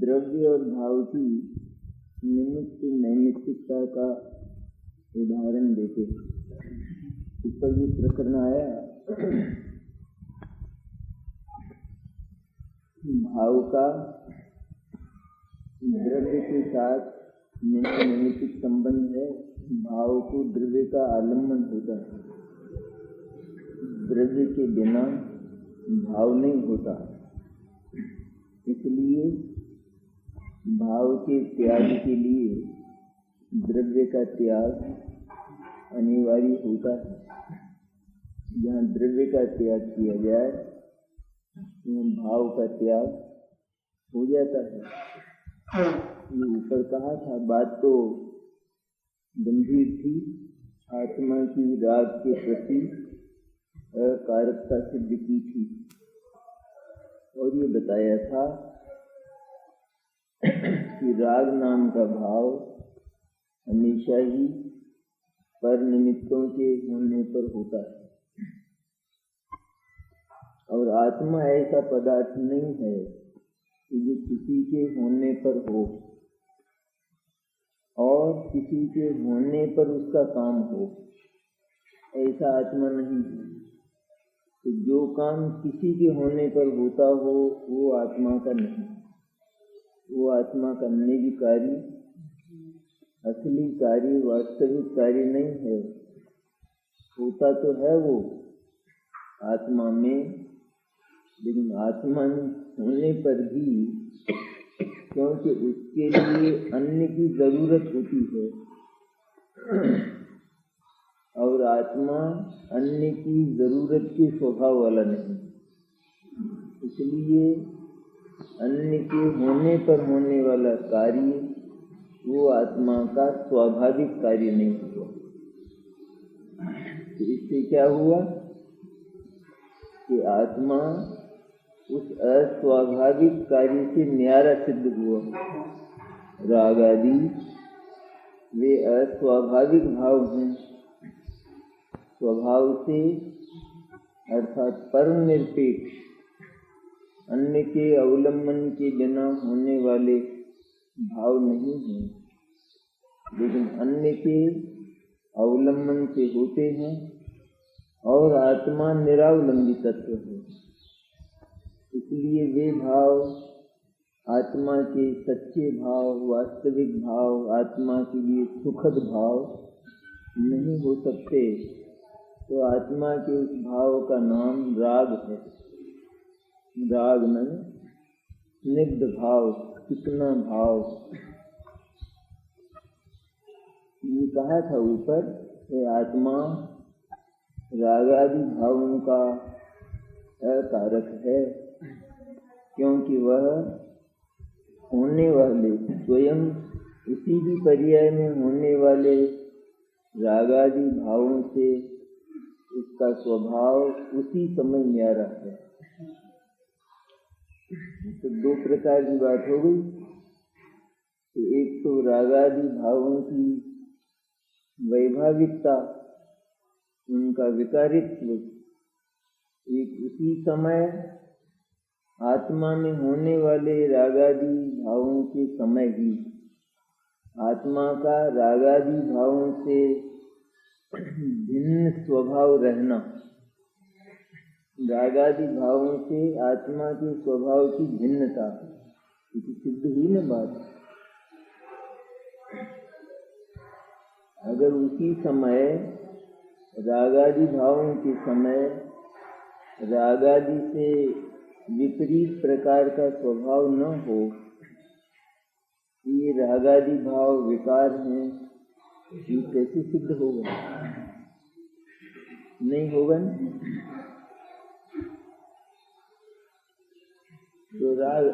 द्रव्य और भाव की निमित्त नैमित्तिकता का उदाहरण देते हैं। इस पर भी प्रकरण आया। भाव का द्रव्य के साथ नैमित्तिक संबंध है। भाव को द्रव्य का आलम्बन होता है। द्रव्य के बिना भाव नहीं होता, इसलिए भाव के त्याग के लिए द्रव्य का त्याग अनिवार्य होता है। जहाँ द्रव्य का त्याग किया जाए वहाँ भाव का त्याग हो जाता है। ये ऊपर कहा था, बात तो गंभीर थी। आत्मा की राग के प्रति अकारकता सिद्ध की थी और ये बताया था कि राग नाम का भाव हमेशा ही पर निमित्तों के होने पर होता है और आत्मा ऐसा पदार्थ नहीं है कि जो किसी के होने पर हो और किसी के होने पर उसका काम हो। ऐसा आत्मा नहीं है। तो जो काम किसी के होने पर होता हो वो आत्मा का नहीं, वो आत्मा का निज कार्य, असली कार्य, वास्तविक कार्य नहीं है। होता तो है वो आत्मा में, लेकिन आत्मा होने पर भी क्योंकि उसके लिए अन्य की जरूरत होती है और आत्मा अन्य की जरूरत के स्वभाव वाला नहीं, इसलिए अन्य के होने पर होने वाला कार्य वो आत्मा का स्वाभाविक कार्य नहीं हुआ। तो इससे क्या हुआ कि आत्मा उस अस्वाभाविक कार्य से न्यारा सिद्ध हुआ। राग आदि वे अस्वाभाविक भाव हैं। स्वभाव से अर्थात परम निरपेक्ष, अन्य के अवलंबन के बिना होने वाले भाव नहीं हैं, लेकिन अन्य के अवलंबन से होते हैं और आत्मा निरावलंबी तत्व है। इसलिए वे भाव आत्मा के सच्चे भाव, वास्तविक भाव, आत्मा के लिए सुखद भाव नहीं हो सकते। तो आत्मा के उस भाव का नाम राग है। राग में स्निग्ध भाव, चिकना भाव। ये कहा था ऊपर कि आत्मा रागादि भावों का अकारक है, क्योंकि वह होने वाले स्वयं उसी भी पर्याय में होने वाले रागादि भावों से उसका स्वभाव उसी समय न्यारा है। तो दो प्रकार की बात हो गई कि एक तो रागादि भावों की वैभाविकता, उनका विकारित्व, एक उसी समय आत्मा में होने वाले रागादि भावों के समय ही आत्मा का रागादि भावों से भिन्न स्वभाव रहना। रागादि भावों से आत्मा के स्वभाव की भिन्नता सिद्ध हुई न बात। अगर उसी समय रागादि भावों के समय रागादि से विपरीत प्रकार का स्वभाव न हो, ये रागादि भाव विकार हैं, ये कैसे सिद्ध होगा? नहीं होगा न? तो राग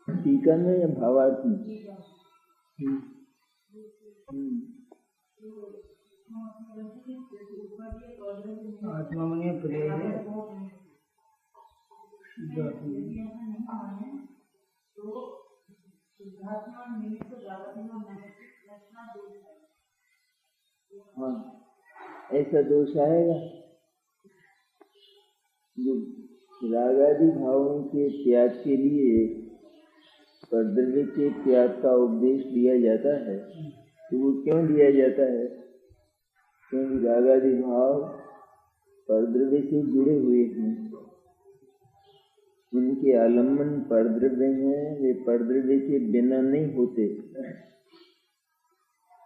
टीका में या भावार्थ में? आत्मा में प्रेम हाँ, ऐसा दोष आएगा। जो रागादि भावों के त्याग के लिए परद्रव्य के त्याग का उपदेश दिया जाता है, तो वो क्यों दिया जाता है? क्योंकि रागादि भाव परद्रव्य से जुड़े हुए हैं, उनके आलम्बन परद्रव्य हैं, वे परद्रव्य के बिना नहीं होते।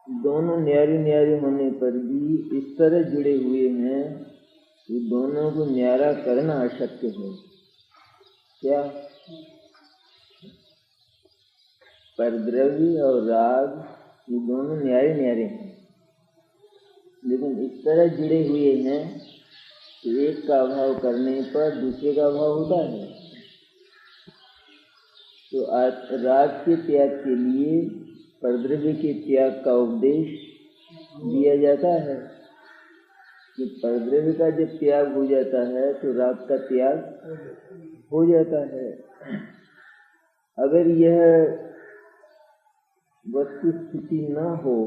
दोनों न्यारे न्यारे होने पर भी इस तरह जुड़े हुए हैं कि दोनों को न्यारा करना अशक्य है। क्या? परद्रव्य और राग ये दोनों न्यारे न्यारे हैं, लेकिन इस तरह जुड़े हुए हैं कि एक का अभाव करने पर दूसरे का अभाव होता है। तो राग के त्याग के लिए परद्रव्य के त्याग का उपदेश दिया जाता है कि परद्रव्य का जब त्याग हो जाता है तो राग का त्याग हो जाता है। अगर यह वस्तु स्थिति न हो,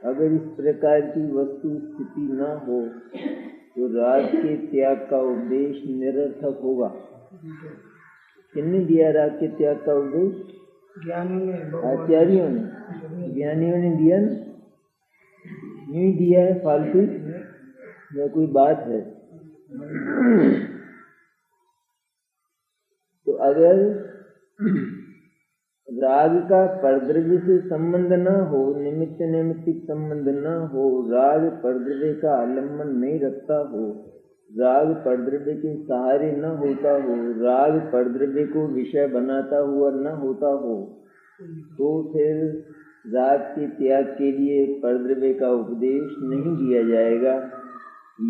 अगर इस प्रकार की वस्तु स्थिति न हो, तो राग के त्याग का उपदेश निरर्थक होगा। किसने दिया राग के त्याग का उपदेश? ज्ञानियों ने, आचार्यों ने, ज्ञानियों ने दिया ना? यूं ही दिया है फालतू या कोई बात है? तो अगर राग का परद्रव्य से संबंध न हो, निमित्त नैमित्तिक संबंध न हो, राग परद्रव्य का आलम्बन नहीं रखता हो, राग परद्रव्य के सहारे न होता हो, राग परद्रव्य को विषय बनाता हुआ न होता हो, तो फिर राग के त्याग के लिए परद्रव्य का उपदेश नहीं दिया जाएगा।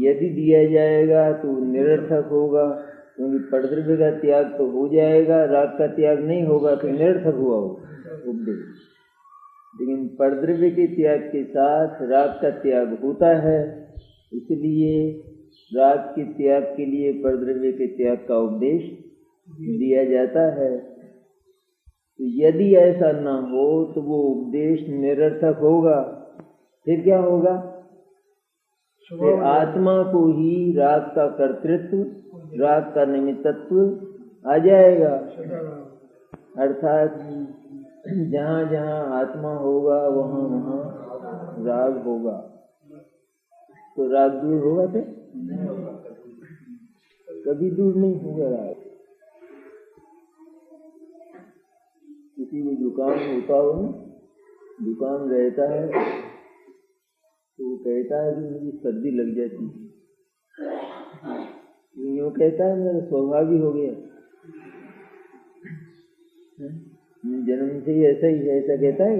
यदि दिया जाएगा तो निरर्थक होगा, क्योंकि परद्रव्य का त्याग तो हो जाएगा, राग का त्याग नहीं होगा, तो निरर्थक हुआ उपदेश। लेकिन परद्रव्य के त्याग के साथ राग का त्याग होता है, इसलिए राग के त्याग के लिए परद्रव्य के त्याग का उपदेश दिया जाता है। तो यदि ऐसा न हो तो वो उपदेश निरर्थक होगा। फिर क्या होगा? फिर आत्मा को ही राग का कर्तृत्व, राग का निमित्तत्व आ जाएगा। अर्थात जहाँ जहाँ आत्मा होगा वहाँ वहाँ राग होगा। तो राग दूर होगा? फिर कभी दूर नहीं होगा राग। किसी को जुकाम होता हो ना, जुकाम रहता है तो वो कहता है कि मुझे सर्दी लग जाती है, यूँ कहता है मेरा स्वभाव ही हो गया, जन्म से ही ऐसा ही है, ऐसा कहता है।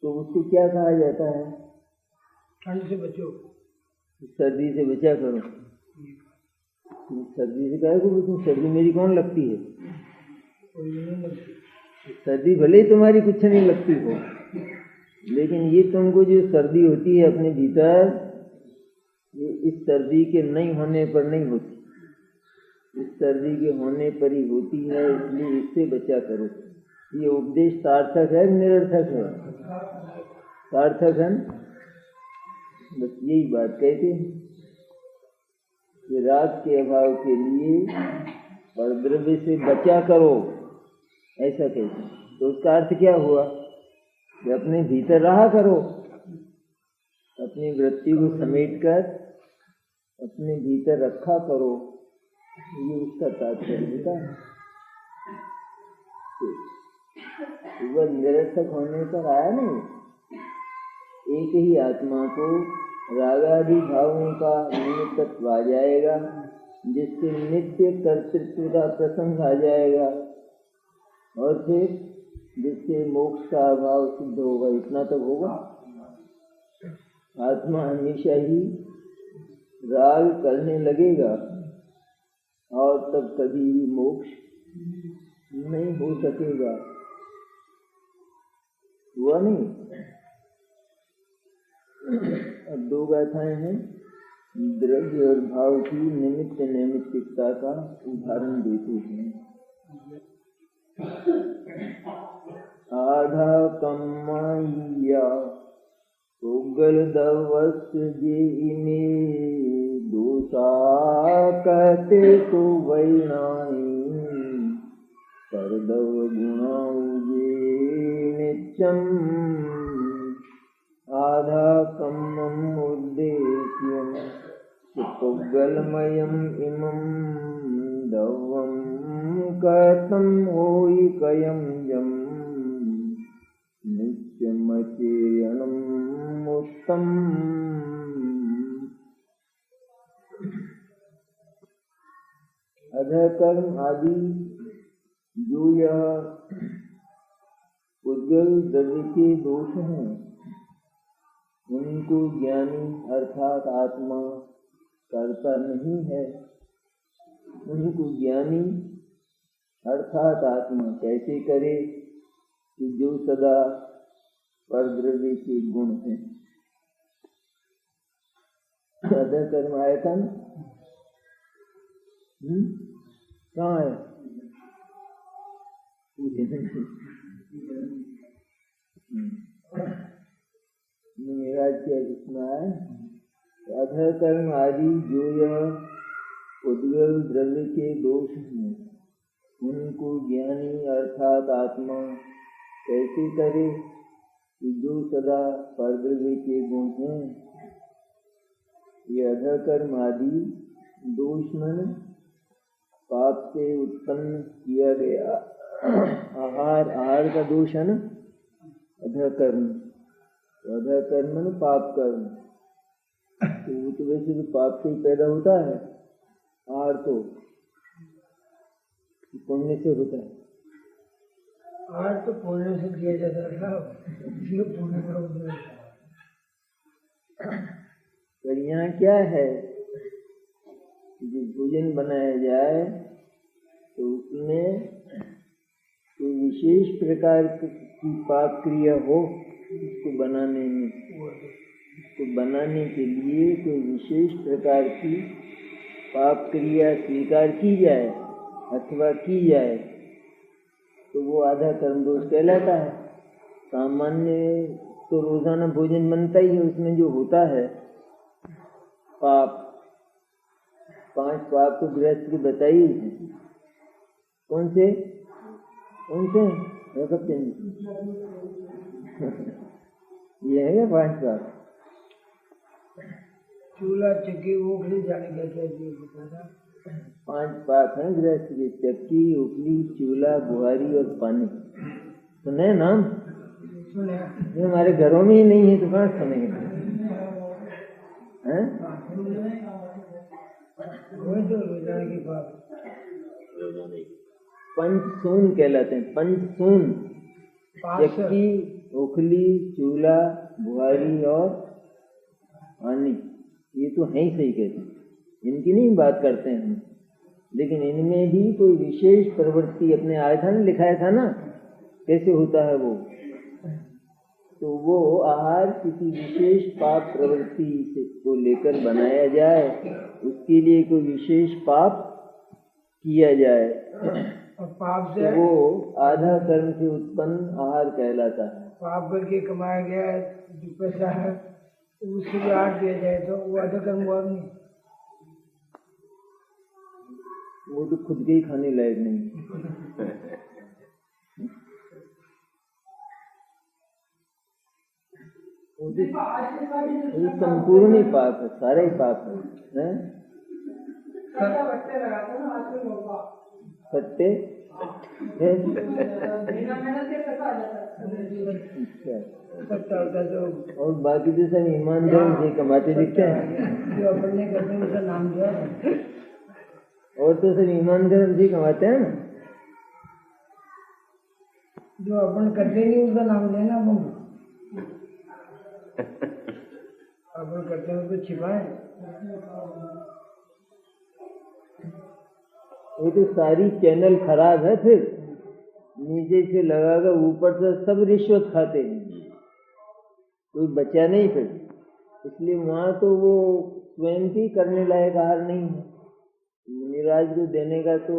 तो उसको क्या कहा जाता है? ठंड से बचो, सर्दी से बचा करो। सर्दी से कहे को सर्दी मेरी कौन लगती है? सर्दी भले ही तुम्हारी कुछ नहीं लगती हो, लेकिन ये तुमको जो सर्दी होती है अपने भीतर, ये इस सर्दी के नहीं होने पर नहीं होती, इस सर्दी के होने पर ही होती है, इसलिए इससे बचा करो। ये उपदेश सार्थक है निरर्थक है? सार्थक है। बस यही बात कहते हैं कि राग के अभाव के लिए परद्रव्य से बचा करो, ऐसा कहते हैं। तो उसका अर्थ क्या हुआ कि अपने भीतर रहा करो, अपनी वृत्ति को समेटकर अपने भीतर रखा करो, ये उसका तात्पर्य होता है। वह निरर्थक होने पर आया नहीं। एक ही आत्मा को रागादि भावों का निमित्तत्व आ जाएगा, जिससे नित्य कर्तृत्व का प्रसंग आ जाएगा, और फिर जिससे मोक्ष का अभाव सिद्ध होगा। इतना तक होगा। आत्मा हमेशा ही राग करने लगेगा और तब कभी भी मोक्ष नहीं हो सकेगा। हुआ नहीं। अब दो गाथाएं हैं, द्रव्य और भाव की निमित्त नैमित्तिकता का उदाहरण देते हैं। आधा कमाइया उगल दवस जे इने दोषा कहते तो वैनाई परदव गुणाउजे नित्यम आधा कम्मम उद्देश्यम पुगलमयम इमं दवम कथम होई कयम जम नित्यमचेयणम उत्तम। अधकर्म आदि जो यह उद्गल द्रव्य के दोष हैं, उनको ज्ञानी अर्थात आत्मा करता नहीं है। उनको ज्ञानी अर्थात आत्मा कैसे करे कि जो सदा परद्रव्य के गुण हैं। अधकर्म आया था ना, कहाँ है? मेरा क्या कितना है? अधकर्म आदि जो यह उद्गल द्रव्य के दोष हैं, उनको ज्ञानी अर्थात आत्मा कैसे करे कि जो सदा परद्रव्य के गुण हैं। ये अधकर्म आदि दोष मन पाप से उत्पन्न किया गया आहार का दोष है ना, अधकर्म। तो अधकर्म न पाप कर्म, तो वो तो वैसे भी पाप से ही पैदा होता है। आहार तो पुण्य से होता है। आहार तो पुण्य से दिया जाता था, इसलिए पुण्य का उद्देश्य। पर यहाँ क्या है, जो भोजन बनाया जाए तो उसमें कोई विशेष प्रकार की पाप क्रिया हो। उसको बनाने में, उसको बनाने के लिए कोई विशेष प्रकार की पाप क्रिया स्वीकार की जाए अथवा की जाए तो वो आधा कर्म दोष कहलाता है। सामान्य तो रोजाना भोजन बनता ही है, उसमें जो होता है पाप, 5 पाप तो गृहस्थ की बताई है। कौन से ये है क्या 5 पाप? चूल्हा चक्की ओखली जाने क्या बता था। 5 पाप हैं गृहस्थ के, चक्की, ओखली, चूल्हा, बुहारी और पानी। सुने नाम? सुने। ये हमारे घरों में ही नहीं है तो कहाँ सुनेंगे? पंचसून कहलाते हैं। पंचसून, चक्की, ओखली, चूल्हा, बुहारी और पानी, ये तो है ही सही कहते हैं, इनकी नहीं बात करते हैं हम। लेकिन इनमें भी कोई विशेष प्रवृत्ति अपने आया था ना, लिखाया था ना कैसे होता है वो। तो वो आहार किसी विशेष पाप प्रवृत्ति को लेकर बनाया जाए, उसके लिए कोई विशेष पाप किया जाए, और पाप से तो वो आधा कर्म से उत्पन्न आहार कहलाता है। पाप करके कमाया गया जो पैसा है उससे भी आहार दिया जाए तो वो आधा कर्म हुआ नहीं। वो तो खुद के ही खाने लायक नहीं। वो संपूर्ण ही पाप है, सारे ही पाप है। सट्टे और बाकी तो सब ईमानदार से कमाते दिखते हैं। जो अपने करते हैं उसका नाम जो है, और तो सब ईमानदार से कमाते हैं ना। जो अपन करते नहीं उसका नाम लेना अपन करते हैं उसको छिपाए। वो तो सारी चैनल खराब है, फिर नीचे से लगाकर ऊपर से सब रिश्वत खाते हैं, कोई बचा नहीं फिर। इसलिए वहाँ तो वो स्वयं की करने लायक आहार नहीं है, मुनिराज को देने का तो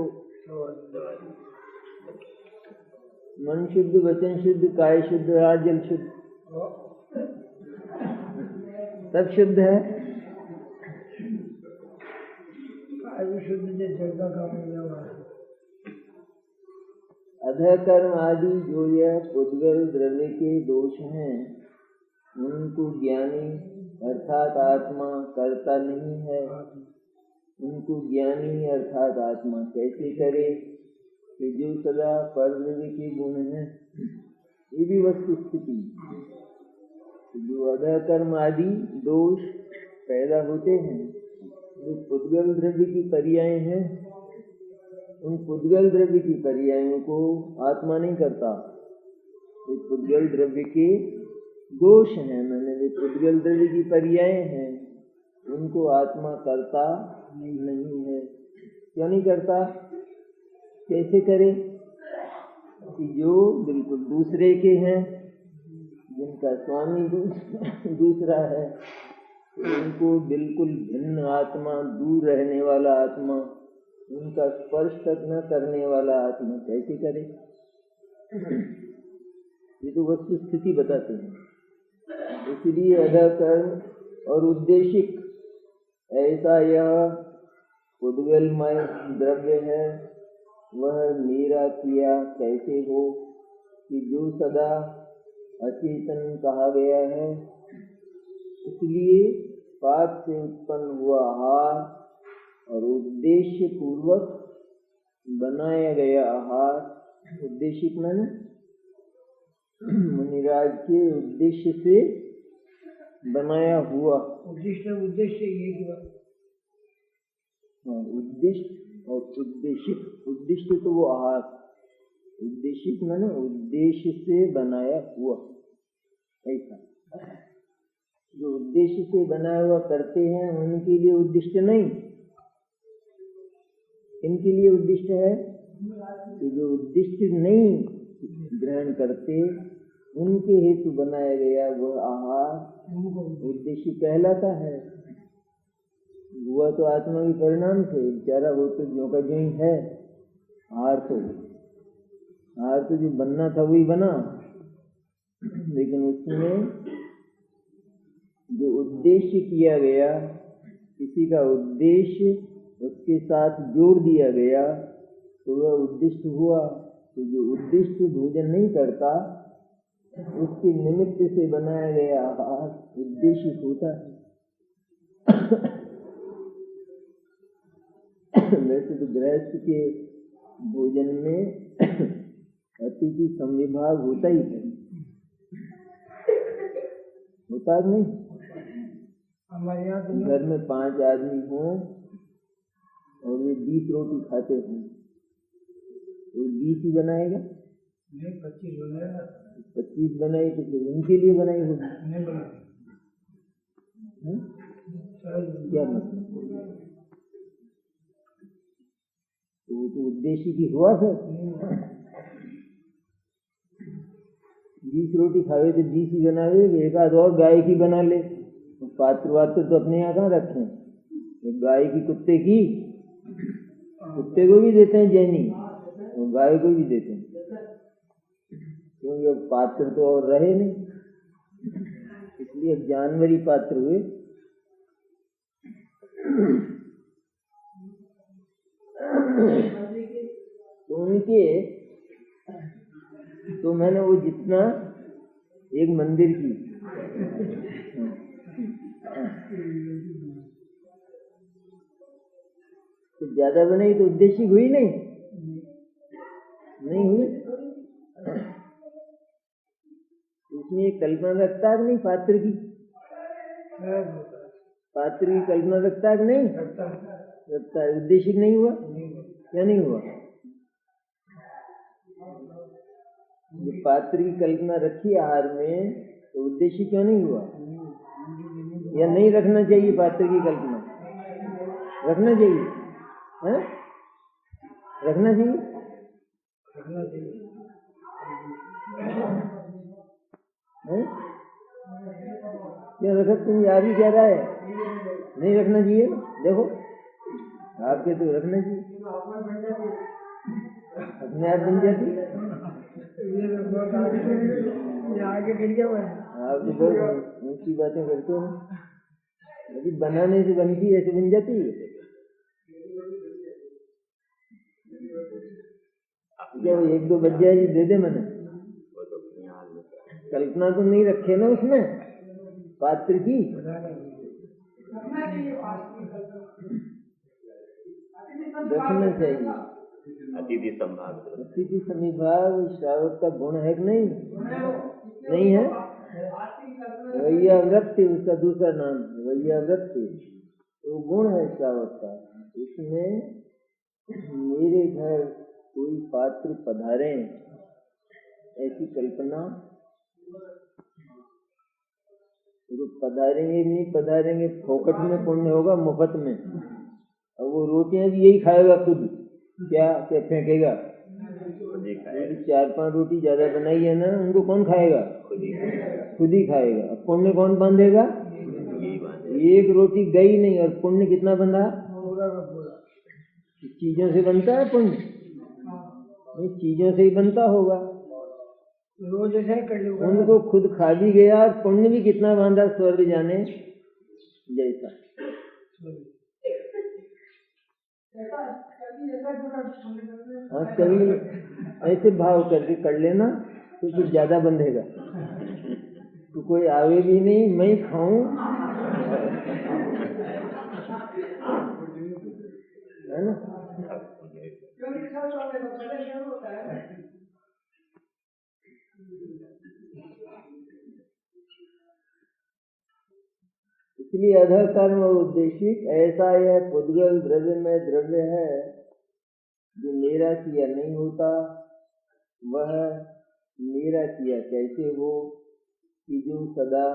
मन शुद्ध, वचन शुद्ध, काय शुद्ध, जल शुद्ध। सब शुद्ध है। शुद्ध जगह का हुआ अधः कर्म आदि जो यह पुद्गल द्रव्य के दोष हैं, उनको ज्ञानी अर्थात आत्मा करता नहीं है। उनको ज्ञानी अर्थात आत्मा कैसे करे कि जो सदा परद्रव्य के गुण हैं, ये भी वस्तु स्थिति। जो अधः कर्म आदि दोष पैदा होते हैं, जो पुद्गल द्रव्य की पर्याय हैं, उन पुद्गल द्रव्य की पर्यायों को आत्मा नहीं करता। ये पुद्गल द्रव्य के दोष हैं, मैंने वे पुद्गल द्रव्य की पर्याय हैं, उनको आत्मा करता नहीं है। क्यों नहीं करता? कैसे करे? कि जो बिल्कुल दूसरे के हैं, जिनका स्वामी दूसरा है, उनको बिल्कुल भिन्न आत्मा, दूर रहने वाला आत्मा, उनका स्पर्श तक न करने वाला आत्मा कैसे करे? ये तो वस्तु स्थिति बताते हैं। इसलिए अधः कर्म और उद्देशिक ऐसा यह पुद्गलमय द्रव्य है, वह मेरा किया कैसे हो कि जो सदा अचेतन कहा गया है। इसलिए पाप से उत्पन्न हुआ आहार और उद्देश्य पूर्वक बनाया गया आहार, उद्देशिक माने मुनिराज के उद्देश्य से बनाया हुआ। उद्देश्य ये क्या? उद्दिष्ट और उद्देशिक। उद्दिष्ट तो वो आहार, उद्देशिक माने उद्देश्य से बनाया हुआ। ऐसा जो उद्देश्य से बनाया हुआ करते हैं, उनके लिए उद्दिष्ट नहीं। इनके लिए उद्दिष्ट है कि जो उद्दिष्ट नहीं ग्रहण करते, उनके हेतु बनाया गया वह आहार उद्देश्य कहलाता है। हुआ तो आत्मा के परिणाम से, बेचारा वो तो ज्यों का ज्यों ही है। आहार तो जो बनना था वही बना, लेकिन उसमें जो उद्देश्य किया गया, किसी का उद्देश्य उसके साथ जोड़ दिया गया, तो वह उद्दिष्ट हुआ। तो जो उद्दिष्ट भोजन नहीं करता, उसके निमित्त से बनाया गया आहार उद्देश्य होता है। वैसे तो गृहस्थ के भोजन में अतिथि संविभाग होता ही है, होता नहीं? हमारे यहाँ घर में 5 आदमी हों और वे 20 रोटी खाते हों, तो 20 ही बनाएगा? नहीं, 25 बनाएगा। 25 बनाई तो फिर उनके लिए बनाई होगी। नहीं बनाएगा। क्या मतलब? तो उद्देश्य की हुआ फिर 20 रोटी खावे तो 20 ही बनावे, एक आध और गाय की बना ले। पात्र वात्र तो अपने यहाँ कहाँ रखे? गाय की, कुत्ते की, कुत्ते को भी देते हैं जैनी, और गाय को भी देते हैं, क्योंकि अब पात्र तो और रहे नहीं, इसलिए जानवरी पात्र हुए। तो उनके तो मैंने वो जितना एक मंदिर की तो ज्यादा बनाई तो उद्देश्य हुई नहीं हुई। उसमें एक कल्पना रखता है नहीं पात्र की? पात्र की कल्पना रखता है नहीं? रखता है। उद्देश्य नहीं हुआ? क्या नहीं हुआ? जो पात्र की कल्पना रखी आहार में, तो उद्देश्य क्यों नहीं हुआ? या नहीं रखना चाहिए पात्र की कल्पना? रखना चाहिए है? रखना चाहिए। क्या रखा? तुम याद ही क्या रहा है? नहीं रखना चाहिए। देखो आपके तो रखना चाहिए, अपने आप बन जाती। ये आगे गिर गया। आपके ऊंची बातें करते हो। अभी बनाने से बनती ऐसे बन जाती है क्या? वो 1-2 बज जाएगी दे दे मैंने। कल्पना तो नहीं रखे ना उसमें पात्र की। रखना चाहिए। अतिथि संभाग। अतिथि समीभाव श्रावक का गुण है कि नहीं? नहीं है। वैयावृत्ति उसका दूसरा नाम है, वैयावृत्ति। तो गुण है श्रावक का। इसमें मेरे घर कोई पात्र पधारे ऐसी कल्पना, तो पधारेंगे नहीं पधारेंगे, फोकट में पुण्य होगा, मुफ्त में। और वो रोटियां भी यही खाएगा खुद, क्या फेंकेगा? 4-5 रोटी ज्यादा बनाई है ना, उनको कौन खाएगा? खुद ही खाएगा। अब पुण्य कौन बांधेगा? एक रोटी गई नहीं और पुण्य कितना बंधा? चीजों से बनता है पुण्य? नहीं, चीजों से ही बनता होगा। रोज ऐसा कर लो। उनको खुद खा भी गया और पुण्य भी कितना बांधा, स्वर्ग जाने जैसा। हाँ, कभी ऐसे भाव करके कर लेना तो कुछ ज्यादा बंधेगा। तो कोई आवे भी नहीं, मैं ही खाऊं, है ना? इसलिए अधर कर्म और उद्देशिक ऐसा यह पुद्गल द्रव्य में द्रव्य है जो मेरा किया नहीं होता, वह मेरा किया कैसे हो कि जो सदा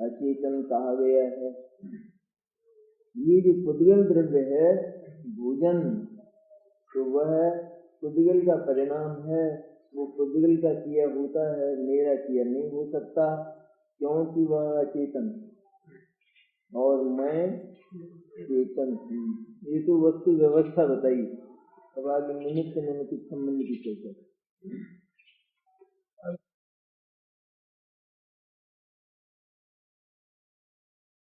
अचेतन कहा गया है। ये जो पुद्गल द्रव्य है भोजन, तो वह पुद्गल का परिणाम है। वो पुद्गल का किया होता है, मेरा किया नहीं हो सकता, क्योंकि वह अचेतन और मैं चेतन हूँ। ये तो वस्तु व्यवस्था बताई। अब आगे निमित्त निमित्त संबंध की चर्चा।